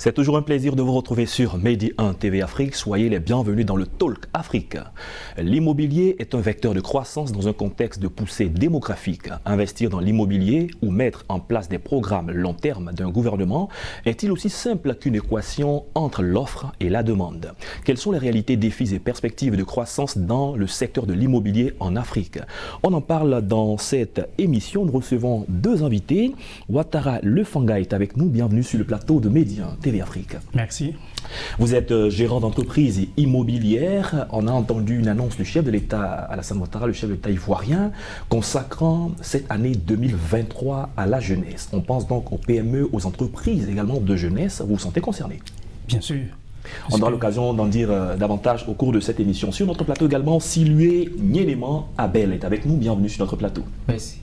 C'est toujours un plaisir de vous retrouver sur Medi 1 TV Afrique. Soyez les bienvenus dans le Talk Afrique. L'immobilier est un vecteur de croissance dans un contexte de poussée démographique. Investir dans l'immobilier ou mettre en place des programmes long terme d'un gouvernement est-il aussi simple qu'une équation entre l'offre et la demande? Quelles sont les réalités, défis et perspectives de croissance dans le secteur de l'immobilier en Afrique? On en parle dans cette émission. Nous recevons deux invités. Ouattara Lefanga est avec nous. Bienvenue sur le plateau de Medi 1 TV Afrique. Merci. Vous êtes gérant d'entreprise immobilière. On a entendu une annonce du chef de l'État, Alassane Ouattara, le chef de l'État ivoirien, consacrant cette année 2023 à la jeunesse. On pense donc aux PME, aux entreprises également de jeunesse. Vous vous sentez concerné? Bien sûr. On aura l'occasion d'en dire davantage au cours de cette émission. Sur notre plateau également, Silué Niéléman Abel est avec nous. Bienvenue sur notre plateau. Merci.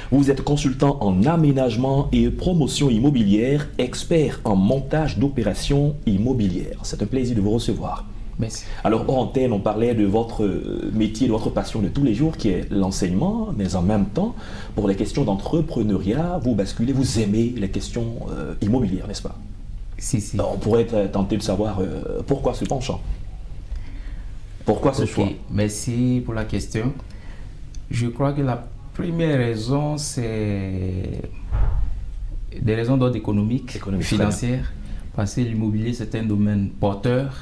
Vous êtes consultant en aménagement et promotion immobilière, expert en montage d'opérations immobilières. C'est un plaisir de vous recevoir. Merci. Alors, hors antenne, on parlait de votre métier, de votre passion de tous les jours, qui est l'enseignement, mais en même temps, pour les questions d'entrepreneuriat, vous basculez, vous aimez les questions immobilières, n'est-ce pas? Si. Alors, on pourrait être tenté de savoir pourquoi ce penchant. Pourquoi ce choix? Merci pour la question. Je crois que la première raison, c'est des raisons d'ordre économique, financière, parce que l'immobilier, c'est un domaine porteur,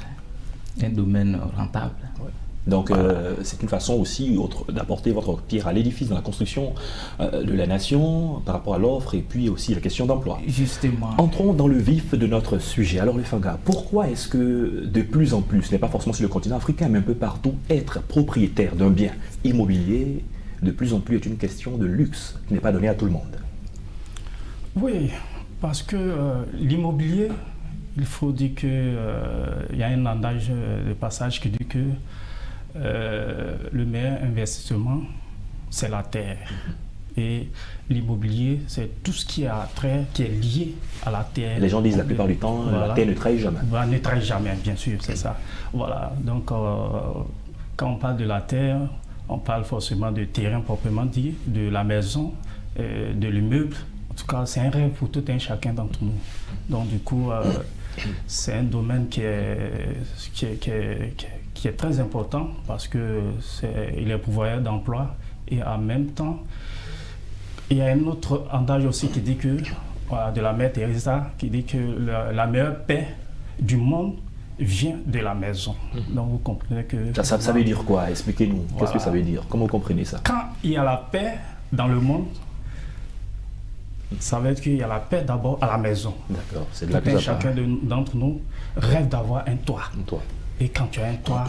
un domaine rentable. Ouais. Donc, c'est une façon aussi d'apporter votre pierre à l'édifice dans la construction de la nation par rapport à l'offre et puis aussi la question d'emploi. Justement. Entrons dans le vif de notre sujet. Alors, Lefanga, pourquoi est-ce que de plus en plus, ce n'est pas forcément sur le continent africain, mais un peu partout, être propriétaire d'un bien immobilier de plus en plus est une question de luxe qui n'est pas donnée à tout le monde? Oui, parce que l'immobilier, il faut dire qu'il y a un adage de passage qui dit que le meilleur investissement, c'est la terre. Et l'immobilier, c'est tout ce qui a trait, qui est lié à la terre. Les gens disent la plupart du temps, voilà, la terre ne trahit jamais. Voilà, ne trahit jamais, bien sûr, c'est ça. Voilà, donc quand on parle de la terre, on parle forcément de terrain proprement dit, de la maison, de l'immeuble. En tout cas, c'est un rêve pour tout un chacun d'entre nous. Donc du coup, c'est un domaine qui est très important parce qu'il est pourvoyeur d'emploi et en même temps, il y a un autre adage aussi qui dit que, voilà, de la mère Teresa, qui dit que la meilleure paix du monde vient de la maison. Donc vous comprenez que... Ça veut dire quoi? Expliquez-nous. Voilà. Qu'est-ce que ça veut dire? Comment vous comprenez ça? Quand il y a la paix dans le monde, ça veut dire qu'il y a la paix d'abord à la maison. D'accord, c'est de là que ça chacun d'entre nous rêve d'avoir un toit. Et quand tu as un toit,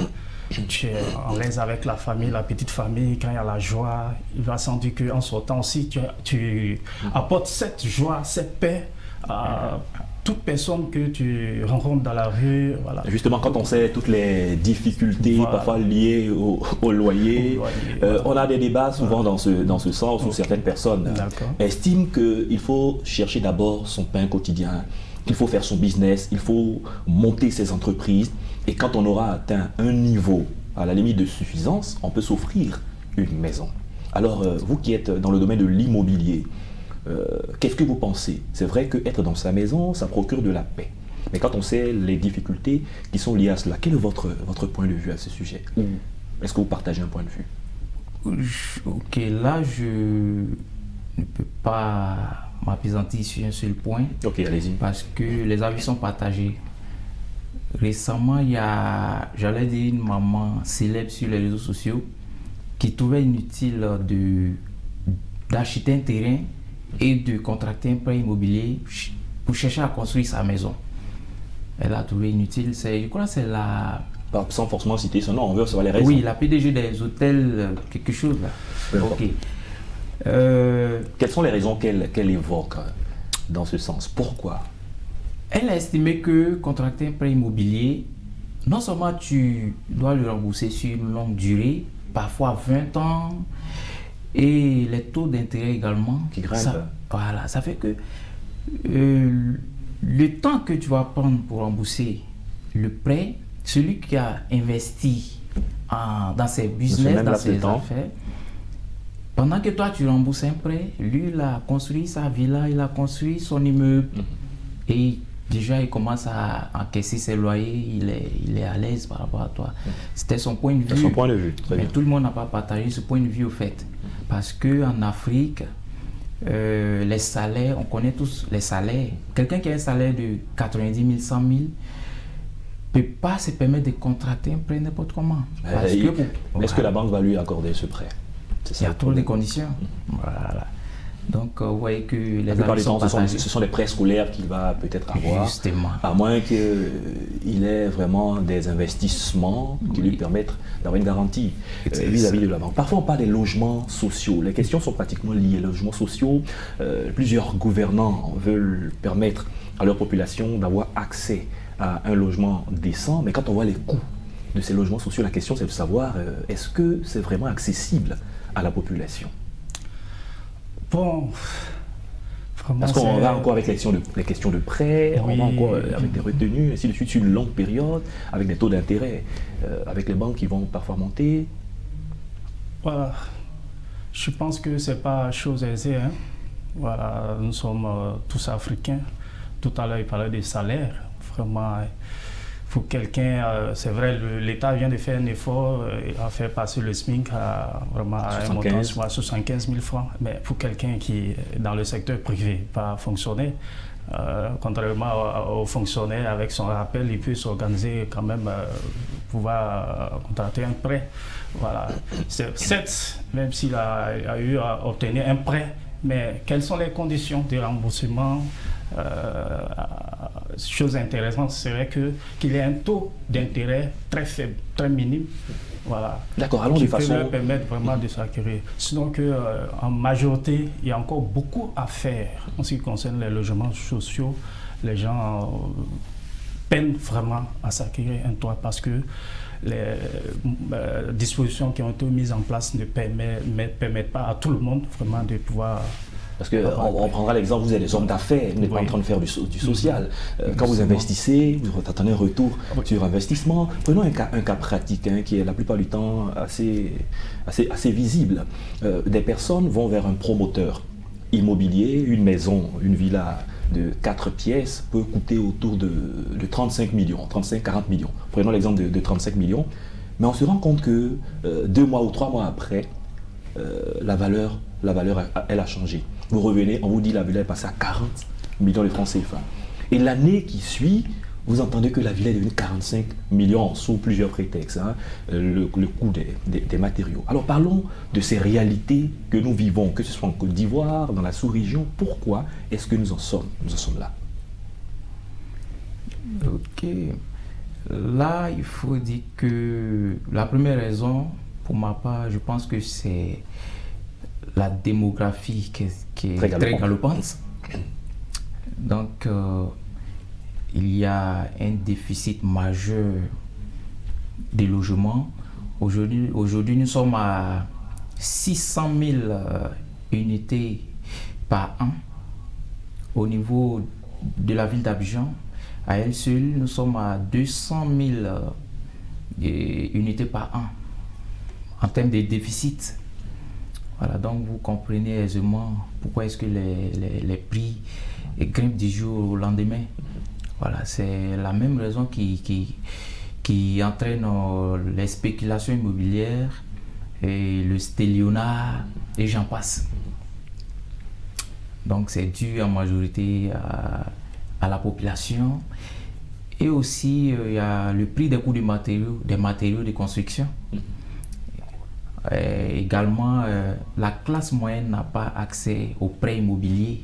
tu es en l'aise avec la famille, la petite famille. Quand il y a la joie, il va sentir qu'en sortant aussi, tu apportes cette joie, cette paix à toute personne que tu rencontres dans la rue. Voilà. Justement, quand on sait toutes les difficultés, voilà, parfois liées au loyer, voilà, on a des débats souvent, voilà, dans ce sens où certaines personnes estiment qu'il faut chercher d'abord son pain quotidien, qu'il faut faire son business, il faut monter ses entreprises. Et quand on aura atteint un niveau à la limite de suffisance, on peut s'offrir une maison. Alors, vous qui êtes dans le domaine de l'immobilier, qu'est-ce que vous pensez? C'est vrai qu'être dans sa maison, ça procure de la paix. Mais quand on sait les difficultés qui sont liées à cela, quel est votre point de vue à ce sujet? Ou est-ce que vous partagez un point de vue? Ok, là, je ne peux pas m'appesantir sur un seul point. Ok, allez-y. Parce que les avis sont partagés. Récemment, il y a, j'allais dire, une maman célèbre sur les réseaux sociaux qui trouvait inutile d'acheter un terrain et de contracter un prêt immobilier pour chercher à construire sa maison. Elle a trouvé inutile. Je crois que c'est la... Sans forcément citer son nom, on veut savoir les raisons. Oui, la PDG des hôtels, quelque chose là. Ok. Quelles sont les raisons qu'elle évoque dans ce sens? Pourquoi? Elle a estimé que contracter un prêt immobilier, non seulement tu dois le rembourser sur une longue durée, parfois 20 ans, et les taux d'intérêt également qui grimpent. Voilà, ça fait que le temps que tu vas prendre pour rembourser le prêt, celui qui a investi dans ses business, dans ses affaires, pendant que toi tu rembourses un prêt, lui il a construit sa villa, il a construit son immeuble. Et déjà il commence à encaisser ses loyers, il est à l'aise par rapport à toi. C'était son point de vue. Son point de vue, très mais bien. tout le monde n'a pas partagé ce point de vue au fait. Parce qu'en Afrique, les salaires, on connaît tous les salaires. Quelqu'un qui a un salaire de 90 000, 100 000 ne peut pas se permettre de contracter un prêt n'importe comment. Est-ce que la banque va lui accorder ce prêt? Il y a toutes les conditions. Voilà. Donc, vous voyez que les plupart avis du sont temps, partagés. ce sont des prêts scolaires qu'il va peut-être avoir. Justement. À moins qu'il ait vraiment des investissements qui lui permettent d'avoir une garantie vis-à-vis de la banque. Parfois, on parle des logements sociaux. Les questions sont pratiquement liées. Les logements sociaux, plusieurs gouvernants veulent permettre à leur population d'avoir accès à un logement décent. Mais quand on voit les coûts de ces logements sociaux, la question c'est de savoir est-ce que c'est vraiment accessible à la population? Bon, vraiment, parce qu'on va encore avec les questions de prêts, oui, on va encore avec des retenues, ainsi de suite, sur une longue période, avec des taux d'intérêt, avec les banques qui vont parfois monter. Voilà. Je pense que ce n'est pas chose aisée. Hein. Voilà, nous sommes tous africains. Tout à l'heure, il parlait des salaires. Vraiment, pour quelqu'un, c'est vrai, l'État vient de faire un effort, a fait passer le SMIC à un montant de 75 000 francs. Mais pour quelqu'un qui est dans le secteur privé, pas fonctionnaire, contrairement aux fonctionnaires, avec son rappel, il peut s'organiser quand même, pouvoir contracter un prêt. Voilà. Certes, même s'il a eu à obtenir un prêt, mais quelles sont les conditions de remboursement? Chose intéressante serait qu'il ait un taux d'intérêt très faible, très minime. Voilà. D'accord, allons de façon. Qui peut leur permettre vraiment de s'acquérir. Sinon en majorité, il y a encore beaucoup à faire en ce qui concerne les logements sociaux. Les gens peinent vraiment à s'acquérir un toit parce que les dispositions qui ont été mises en place ne permettent pas à tout le monde vraiment de pouvoir. Parce qu'on prendra l'exemple, vous êtes des hommes d'affaires, vous n'êtes pas en train de faire du social. Quand vous investissez, vous attendez un retour sur investissement. Prenons un cas pratique qui est la plupart du temps assez visible. Des personnes vont vers un promoteur immobilier, une maison, une villa de 4 pièces peut coûter autour de 35 millions, 35-40 millions. Prenons l'exemple de 35 millions. Mais on se rend compte que 2 mois ou 3 mois après, la valeur elle a changé. Vous revenez, on vous dit la villa est passée à 40 millions de francs CFA. Et l'année qui suit, vous entendez que la villa est devenue 45 millions sous plusieurs prétextes, le coût des matériaux. Alors parlons de ces réalités que nous vivons, que ce soit en Côte d'Ivoire, dans la sous-région. Pourquoi est-ce que nous en sommes là? Ok. Là, il faut dire que la première raison, pour ma part, je pense que c'est la démographie qui est très galopante. Donc, il y a un déficit majeur des logements. Aujourd'hui, nous sommes à 600 000 unités par an. Au niveau de la ville d'Abidjan, à elle seule, nous sommes à 200 000 unités par an en termes de déficit. Voilà, donc vous comprenez aisément pourquoi est-ce que les prix grimpent du jour au lendemain. Voilà, c'est la même raison qui entraîne les spéculations immobilières et le stellionnat et j'en passe. Donc c'est dû en majorité à la population et aussi il y a le prix des coûts des matériaux de construction. Également, la classe moyenne n'a pas accès aux prêts immobiliers.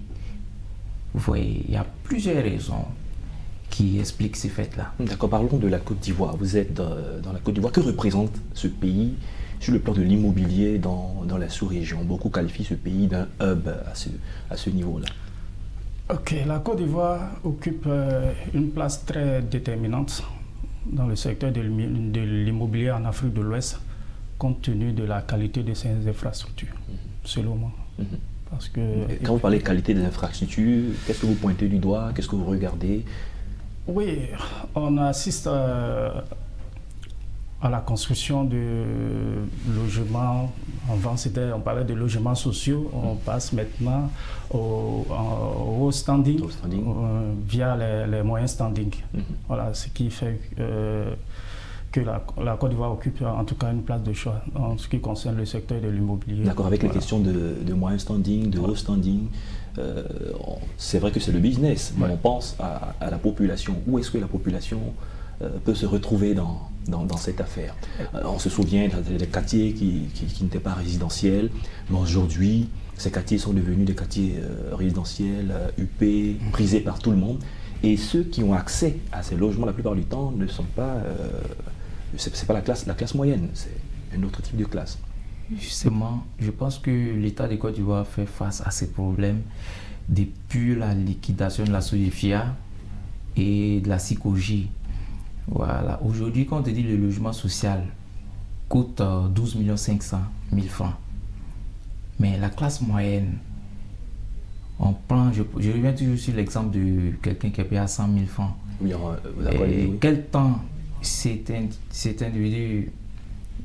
Vous voyez, il y a plusieurs raisons qui expliquent ces faits-là. D'accord, parlons de la Côte d'Ivoire. Vous êtes dans la Côte d'Ivoire. Que représente ce pays sur le plan de l'immobilier dans la sous-région? Beaucoup qualifient ce pays d'un hub à ce niveau-là. Ok, la Côte d'Ivoire occupe une place très déterminante dans le secteur de l'immobilier en Afrique de l'Ouest, compte tenu de la qualité de ses infrastructures, selon moi. Parce que, quand vous parlez de qualité des infrastructures, qu'est-ce que vous pointez du doigt? Qu'est-ce que vous regardez? Oui, on assiste à la construction de logements. Avant, on parlait de logements sociaux. On passe maintenant au standing, via les moyens standing. Voilà, ce qui fait que la Côte d'Ivoire occupe en tout cas une place de choix en ce qui concerne le secteur de l'immobilier. D'accord, avec les questions de moyens standing, de haut standing, c'est vrai que c'est le business, mais on pense à la population. Où est-ce que la population peut se retrouver dans cette affaire? On se souvient des quartiers qui n'étaient pas résidentiels, mais aujourd'hui, ces quartiers sont devenus des quartiers résidentiels, UP, prisés par tout le monde. Et ceux qui ont accès à ces logements, la plupart du temps, ne sont pas... c'est pas la classe moyenne, c'est un autre type de classe. Justement, je pense que l'État de Côte d'Ivoire fait face à ces problèmes depuis la liquidation de la Sodefia et de la SICOGI. Voilà. Aujourd'hui, quand on te dit le logement social coûte 12 500 000 francs, mais la classe moyenne, on prend, je reviens toujours sur l'exemple de quelqu'un qui est payé à 100 000 francs. Oui, quel temps cet individu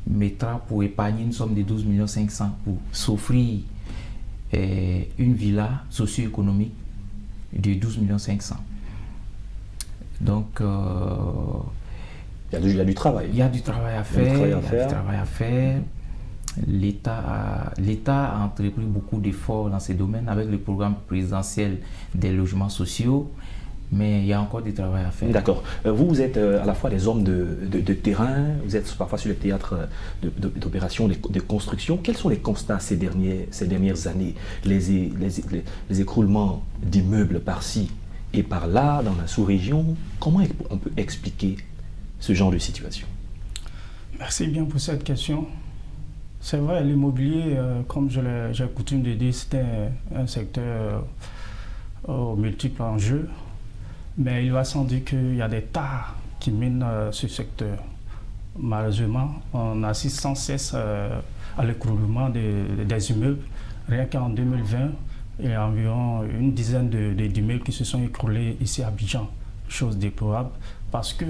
mettra pour épargner une somme de 12 500 000 pour s'offrir une villa socio-économique de 12 500 000. Donc, il y a du travail. Il y a du travail à faire. L'État a entrepris beaucoup d'efforts dans ces domaines avec le programme présidentiel des logements sociaux, mais il y a encore du travail à faire. D'accord. Vous êtes à la fois des hommes de terrain, vous êtes parfois sur le théâtre d'opérations, de construction. Quels sont les constats ces dernières années? Les écroulements d'immeubles par-ci et par-là, dans la sous-région, comment on peut expliquer ce genre de situation? Merci bien pour cette question. C'est vrai, l'immobilier, comme j'ai coutume de dire, c'était un secteur aux multiples enjeux, mais il va sans dire qu'il y a des tares qui minent ce secteur. Malheureusement, on assiste sans cesse à l'écroulement des immeubles. Rien qu'en 2020, il y a environ une dizaine d'immeubles qui se sont écroulés ici à Abidjan. Chose déplorable parce que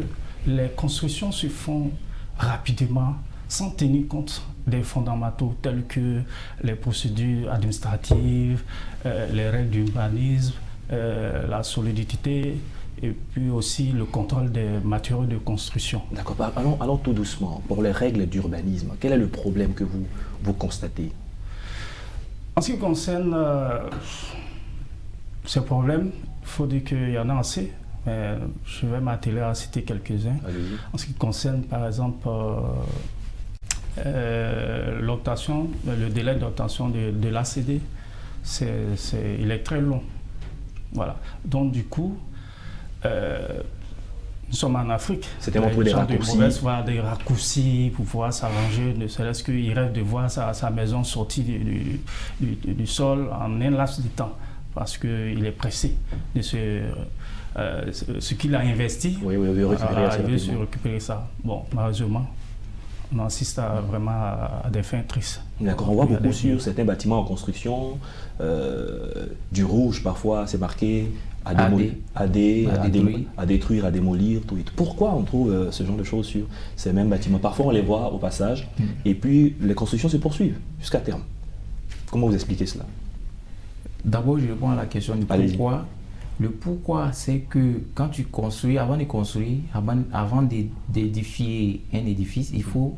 les constructions se font rapidement sans tenir compte des fondamentaux tels que les procédures administratives, les règles d'urbanisme, la solidité et puis aussi le contrôle des matériaux de construction. D'accord, allons tout doucement. Pour les règles d'urbanisme, quel est le problème que vous constatez? En ce qui concerne ces problèmes, il faut dire qu'il y en a assez. Mais je vais m'atteler à citer quelques-uns. Allez-y. En ce qui concerne par exemple le délai d'obtention de l'ACD, il est très long. Voilà. Donc du coup, nous sommes en Afrique. C'était pour des raccourcis. Des raccourcis pour pouvoir s'arranger, ne serait-ce qu'il rêve de voir sa maison sortie du sol en un laps de temps, parce qu'il est pressé de ce qu'il a investi. Oui, récupérer ça. Bon, malheureusement, on assiste vraiment à des fins tristes. D'accord, on voit beaucoup sur certains bâtiments en construction, du rouge parfois, c'est marqué à détruire, à démolir, tout. Pourquoi on trouve ce genre de choses sur ces mêmes bâtiments? Parfois on les voit au passage, et puis les constructions se poursuivent jusqu'à terme. Comment vous expliquez cela? D'abord, je réponds à la question du pourquoi. Le pourquoi, c'est que quand tu construis, avant d'édifier un édifice, il faut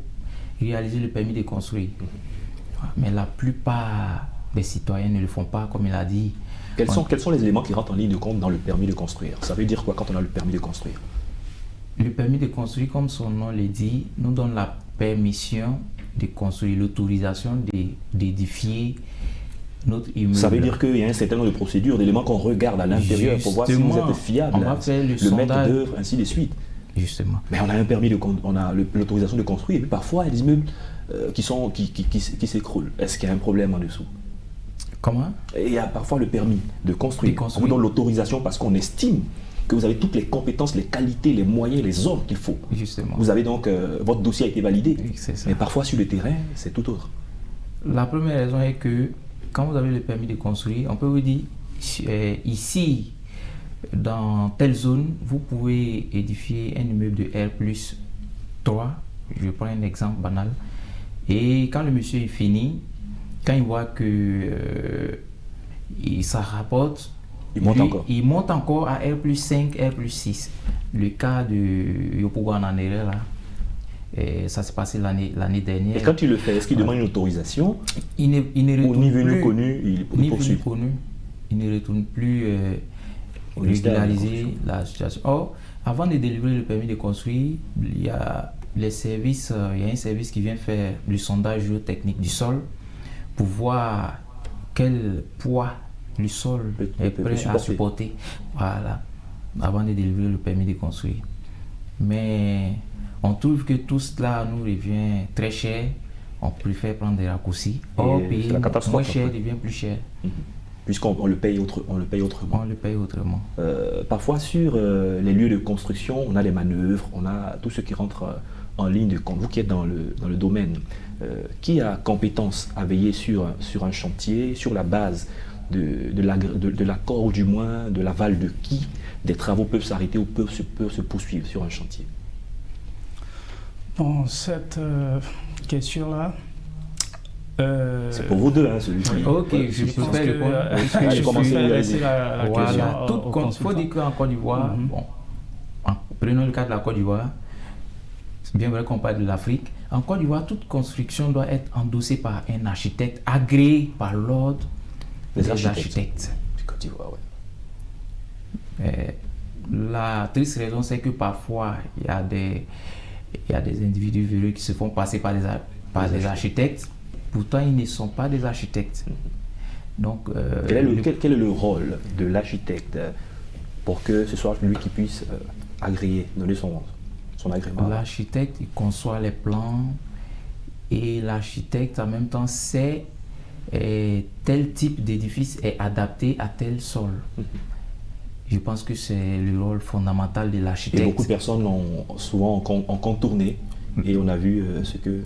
réaliser le permis de construire. Mais la plupart des citoyens ne le font pas, comme il a dit. Quels sont les éléments qui rentrent en ligne de compte dans le permis de construire? Ça veut dire quoi quand on a le permis de construire? Le permis de construire, comme son nom le dit, nous donne la permission de construire, l'autorisation d'édifier notre immeuble. Ça veut dire qu'il y a un certain nombre de procédures, d'éléments qu'on regarde à l'intérieur pour voir si vous êtes fiable, on va faire le maître d'œuvre, ainsi de suite. Justement. Mais on a un permis on a l'autorisation de construire, et puis parfois il y a des immeubles qui s'écroulent. Est-ce qu'il y a un problème en dessous? Comment? Et il y a parfois le permis de construire. On vous donne l'autorisation parce qu'on estime que vous avez toutes les compétences, les qualités, les moyens, les hommes qu'il faut. Justement. Vous avez donc, votre dossier a été validé. Oui, c'est ça. Mais parfois sur le terrain, c'est tout autre. La première raison est que quand vous avez le permis de construire, on peut vous dire, ici, dans telle zone, vous pouvez édifier un immeuble de R+3 Je prends un exemple banal. Et quand le monsieur est fini, quand il voit que ça rapporte, il monte encore à R+5, R+6. Le cas de Yopougon Nanere, là, ça s'est passé l'année dernière. Et quand il le fait, est-ce qu'il demande une autorisation? Il ne retourne ni venu connu, il poursuit. Il ne retourne plus régulariser la situation. Or, avant de délivrer le permis de construire, il y a un service qui vient faire le sondage géotechnique du sol pour voir quel poids le sol est prêt à supporter. Voilà, avant de délivrer le permis de construire. Mais on trouve que tout cela nous revient très cher. On préfère prendre des raccourcis. Or, payer moins cher devient plus cher. Puisqu'on le paye autrement. On le paye autrement. Parfois, sur les lieux de construction, on a des manœuvres, on a tout ce qui rentre en ligne de compte. Vous qui êtes dans le domaine, qui a compétence à veiller sur un chantier, sur la base de l'accord ou du moins de l'aval de qui des travaux peuvent s'arrêter ou peuvent se poursuivre sur un chantier? Bon, cette question-là, c'est pour vous deux, hein, celui-ci. Ok, je pense que je commence à laisser la question. Il faut dire qu'en Côte d'Ivoire, prenons le cas de la Côte d'Ivoire, c'est bien vrai qu'on parle de l'Afrique. En Côte d'Ivoire, toute construction doit être endossée par un architecte agréé par l'ordre des architectes. Côte d'Ivoire, la triste raison, c'est que parfois, il y a des individus véreux qui se font passer par des architectes. Pourtant, ils ne sont pas des architectes. Donc, quel est le rôle de l'architecte pour que ce soit lui qui puisse agréer, donner son agrément? L'architecte, il conçoit les plans et l'architecte, en même temps, sait tel type d'édifice est adapté à tel sol. Je pense que c'est le rôle fondamental de l'architecte. Et beaucoup de personnes ont souvent contourné. Et on a vu ce que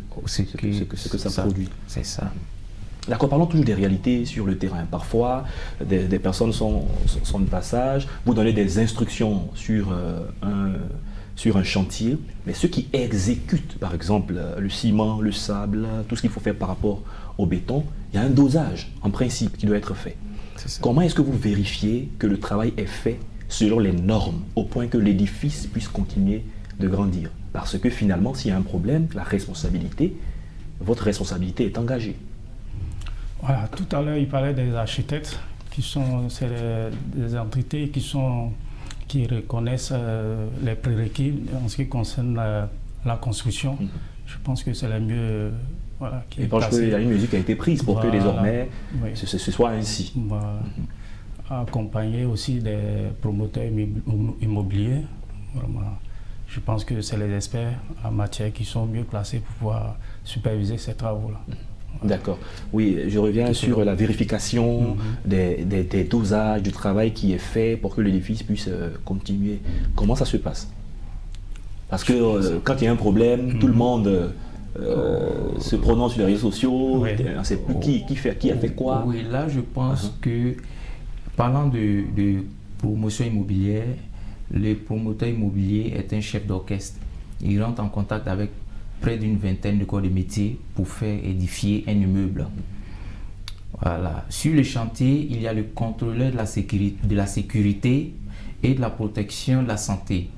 ça produit. C'est ça. D'accord, parlons toujours des réalités sur le terrain. Parfois, des personnes sont de passage, vous donnez des instructions sur un chantier, mais ceux qui exécutent, par exemple, le ciment, le sable, tout ce qu'il faut faire par rapport au béton, il y a un dosage, en principe, qui doit être fait. Comment est-ce que vous vérifiez que le travail est fait selon les normes, au point que l'édifice puisse continuer de grandir? Parce que finalement, s'il y a un problème, votre responsabilité est engagée. Voilà, tout à l'heure, il parlait des architectes, c'est des entités qui reconnaissent les prérequis en ce qui concerne la construction. Je pense que c'est le mieux. Voilà, et je pense qu'il y a une mesure qui a été prise pour que désormais ce soit ainsi. Voilà. Accompagner aussi des promoteurs immobiliers. Vraiment. Je pense que c'est les experts en matière qui sont mieux placés pour pouvoir superviser ces travaux-là. D'accord. Oui, je reviens sur la vérification des dosages, du travail qui est fait pour que l'édifice puisse continuer. Comment ça se passe? Parce que quand il y a un problème, tout le monde se prononce sur les réseaux sociaux, on ne sait plus qui a fait quoi. Oui, là je pense que, parlant de promotion immobilière, le promoteur immobilier est un chef d'orchestre. Il rentre en contact avec près d'une vingtaine de corps de métier pour faire édifier un immeuble. Voilà. Sur le chantier, il y a le contrôleur de la sécurité et de la protection de la santé.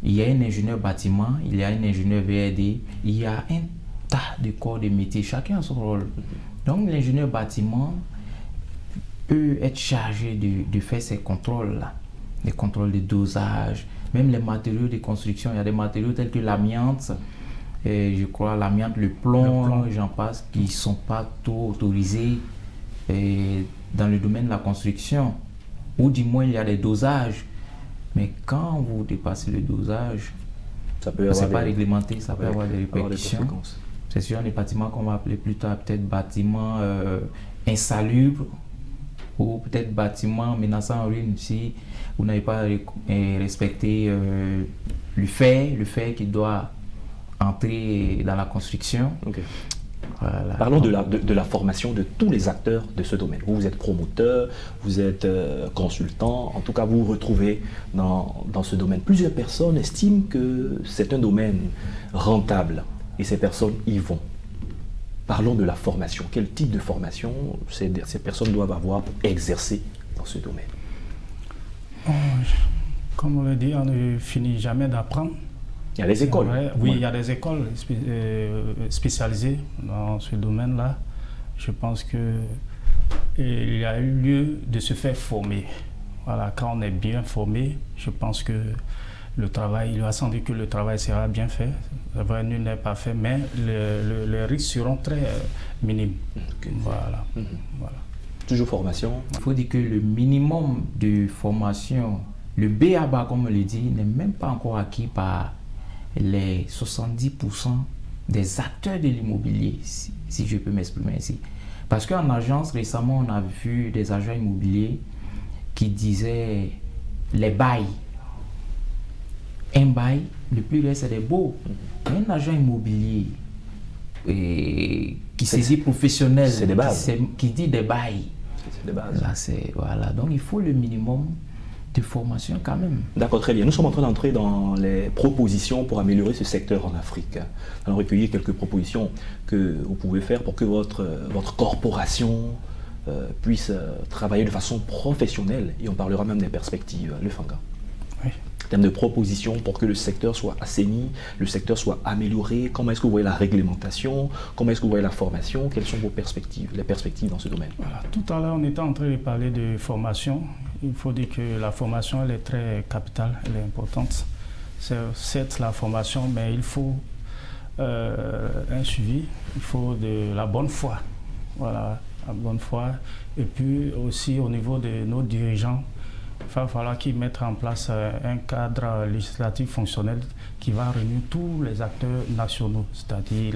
Il y a un ingénieur bâtiment, il y a un ingénieur VRD, il y a un tas de corps de métier, chacun a son rôle. Donc l'ingénieur bâtiment peut être chargé de faire ces contrôles-là. Les contrôles de dosage, même les matériaux de construction. Il y a des matériaux tels que l'amiante, je crois l'amiante, le plomb, j'en passe, qui ne sont pas trop autorisés dans le domaine de la construction. Ou du moins, il y a des dosages. Mais quand vous dépassez le dosage, ce n'est pas réglementé, ça peut avoir des répercussions. C'est sûr, les bâtiments qu'on va appeler plus tard, peut-être bâtiments insalubres, ou peut-être bâtiments menaçants en ruine si vous n'avez pas respecté le fer qui doit entrer dans la construction. Voilà. Parlons de la formation de tous les acteurs de ce domaine. Vous êtes promoteur, vous êtes consultant, en tout cas vous vous retrouvez dans ce domaine. Plusieurs personnes estiment que c'est un domaine rentable et ces personnes y vont. Parlons de la formation. Quel type de formation ces personnes doivent avoir pour exercer dans ce domaine? Comme on le dit, on ne finit jamais d'apprendre. Il y a des écoles. Oui, il y a des écoles spécialisées dans ce domaine-là. Je pense qu'il y a eu lieu de se faire former. Voilà, quand on est bien formé, je pense que le travail, il va sans dire que le travail sera bien fait. Nul n'est pas fait, mais les risques seront très minimes. Okay. Voilà. Voilà. Toujours formation. Il faut dire que le minimum de formation, le B.A.B.A. comme on le dit, n'est même pas encore acquis par les 70% des acteurs de l'immobilier, si je peux m'exprimer ainsi. Parce qu'en agence, récemment, on a vu des agents immobiliers qui disaient les bails. Un bail, le plus vrai, c'est des baux. Un agent immobilier qui se dit professionnel, qui dit des bails. C'est des bases. Là, voilà. Donc, il faut le minimum de formation quand même. D'accord, très bien. Nous sommes en train d'entrer dans les propositions pour améliorer ce secteur en Afrique. Nous allons recueillir quelques propositions que vous pouvez faire pour que votre corporation puisse travailler de façon professionnelle, et on parlera même des perspectives. Le Fanga. Oui. En termes de propositions pour que le secteur soit assaini, le secteur soit amélioré, comment est-ce que vous voyez la réglementation, comment est-ce que vous voyez la formation, quelles sont vos perspectives, les perspectives dans ce domaine? Voilà. Tout à l'heure, on était en train de parler de formation. Il faut dire que la formation, elle est très capitale, elle est importante. C'est certes la formation, mais il faut un suivi, il faut de la bonne foi. Voilà, la bonne foi. Et puis aussi au niveau de nos dirigeants, il va falloir qu'ils mettent en place un cadre législatif fonctionnel qui va réunir tous les acteurs nationaux, c'est-à-dire,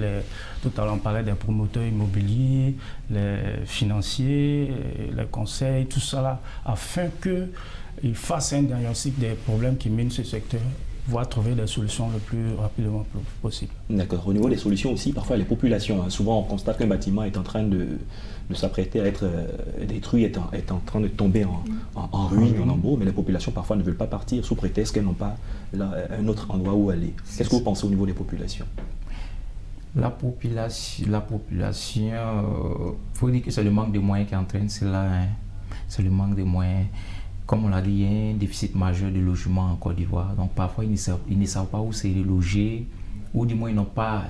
tout à l'heure on parlait des promoteurs immobiliers, les financiers, les conseils, tout ça là, afin qu'ils fassent un diagnostic des problèmes qui minent ce secteur, voire trouver des solutions le plus rapidement possible. D'accord. Au niveau des solutions aussi, parfois les populations, souvent on constate qu'un bâtiment est en train de s'apprêter à être détruit, est en train de tomber en ruine, en lambeaux, mais les populations parfois ne veulent pas partir sous prétexte qu'elles n'ont pas un autre endroit où aller. Qu'est-ce que vous pensez au niveau des populations? La population, faut dire que c'est le manque de moyens qui entraîne cela. Hein. C'est le manque de moyens. Comme on l'a dit, il y a un déficit majeur de logement en Côte d'Ivoire. Donc parfois, ils ne savent pas où se loger, ou du moins ils n'ont pas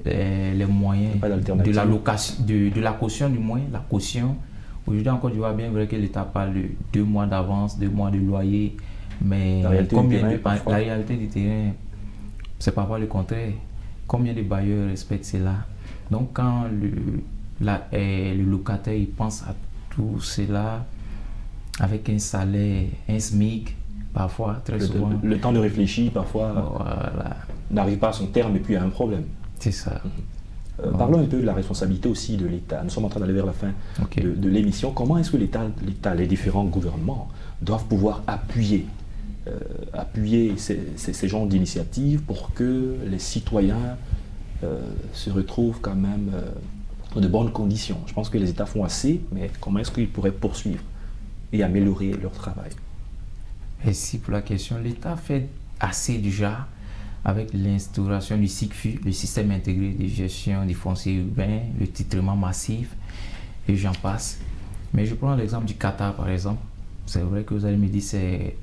les moyens de la location, de la caution du moins, la caution. Aujourd'hui en Côte d'Ivoire, bien vrai que l'État parle de 2 mois d'avance, 2 mois de loyer, mais la réalité du terrain, c'est parfois le contraire. Combien de bailleurs respectent cela? Donc quand le locataire il pense à tout cela, avec un salaire, un SMIC, parfois, très souvent. Le temps de réfléchir, parfois, voilà, n'arrive pas à son terme et puis il y a un problème. C'est ça. Parlons un peu de la responsabilité aussi de l'État. Nous sommes en train d'aller vers la fin de l'émission. Comment est-ce que l'État, les différents gouvernements doivent pouvoir appuyer ces genres d'initiatives pour que les citoyens se retrouvent quand même dans de bonnes conditions? Je pense que les États font assez, mais comment est-ce qu'ils pourraient poursuivre et améliorer leur travail? Merci pour la question. L'État fait assez déjà avec l'instauration du SICFU, le système intégré de gestion du foncier urbain, le titrement massif, et j'en passe. Mais je prends l'exemple du Qatar, par exemple. C'est vrai que vous allez me dire c'est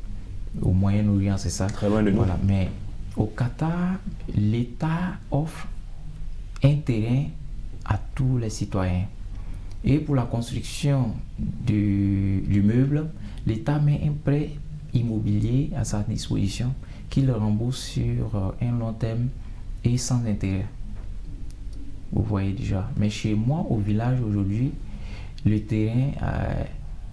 au Moyen-Orient, c'est ça. Très loin de nous. Voilà. Mais au Qatar, l'État offre un terrain à tous les citoyens. Et pour la construction de l'immeuble, l'État met un prêt immobilier à sa disposition qu'il rembourse sur un long terme et sans intérêt. Vous voyez déjà. Mais chez moi, au village aujourd'hui, le terrain,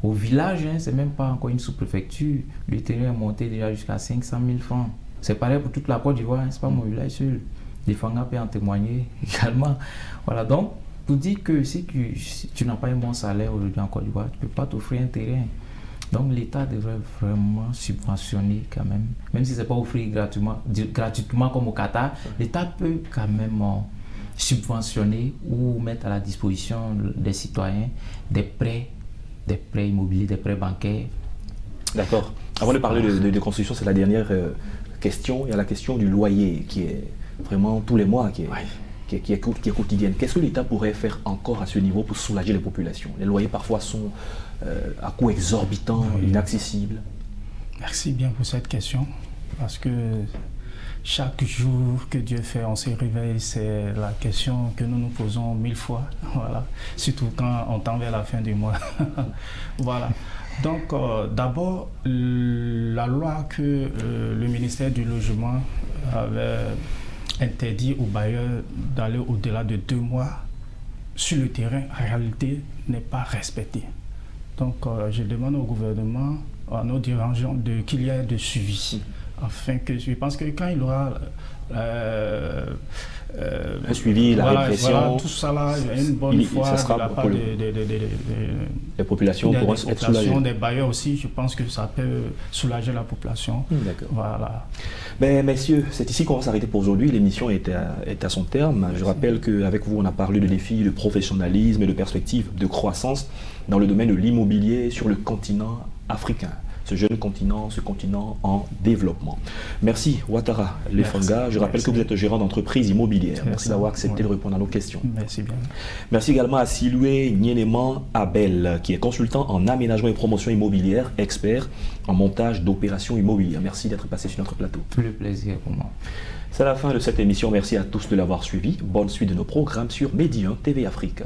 au village, c'est même pas encore une sous-préfecture, le terrain est monté déjà jusqu'à 500 000 francs. C'est pareil pour toute la Côte d'Ivoire, c'est pas mon village seul. Les Fanga peuvent en témoigner également. Voilà, donc, pour dire que si tu n'as pas un bon salaire aujourd'hui en Côte d'Ivoire, tu ne peux pas t'offrir un terrain. Donc l'État devrait vraiment subventionner quand même si ce n'est pas offert gratuitement comme au Qatar, l'État peut quand même subventionner ou mettre à la disposition des citoyens des prêts immobiliers, des prêts bancaires. D'accord. Avant de parler de construction, c'est la dernière question. Il y a la question du loyer qui est vraiment tous les mois, qui est quotidienne. Qu'est-ce que l'État pourrait faire encore à ce niveau pour soulager les populations? Les loyers parfois sont à coût exorbitant, inaccessibles. Merci bien pour cette question, parce que chaque jour que Dieu fait, on se réveille, c'est la question que nous nous posons 1000 fois, voilà. Surtout quand on tend vers la fin du mois. Voilà. Donc, d'abord, la loi que le ministère du Logement avait interdit aux bailleurs d'aller au-delà de 2 mois sur le terrain, en réalité, n'est pas respectée. Donc, je demande au gouvernement, à nos dirigeants, qu'il y ait de suivi. Afin que, je pense que quand il aura un suivi, la répression, voilà, tout ça là, une bonne fois de la part des populations pourront être soulagées. Des bailleurs aussi, je pense que ça peut soulager la population. D'accord. Voilà. Ben, messieurs, c'est ici qu'on va s'arrêter pour aujourd'hui. L'émission est à son terme. Merci. Je rappelle qu'avec vous, on a parlé de défis de professionnalisme et de perspectives de croissance dans le domaine de l'immobilier sur le continent africain. Ce jeune continent, ce continent en développement. Merci Ouattara Lefanga. Je rappelle que vous êtes gérant d'entreprise immobilière. Merci d'avoir accepté de répondre à nos questions. Merci bien. Merci également à Siloué Nieneman Abel, qui est consultant en aménagement et promotion immobilière, expert en montage d'opérations immobilières. Merci d'être passé sur notre plateau. Tout le plaisir pour moi. C'est la fin de cette émission. Merci à tous de l'avoir suivi. Bonne suite de nos programmes sur Medi 1 TV Afrique.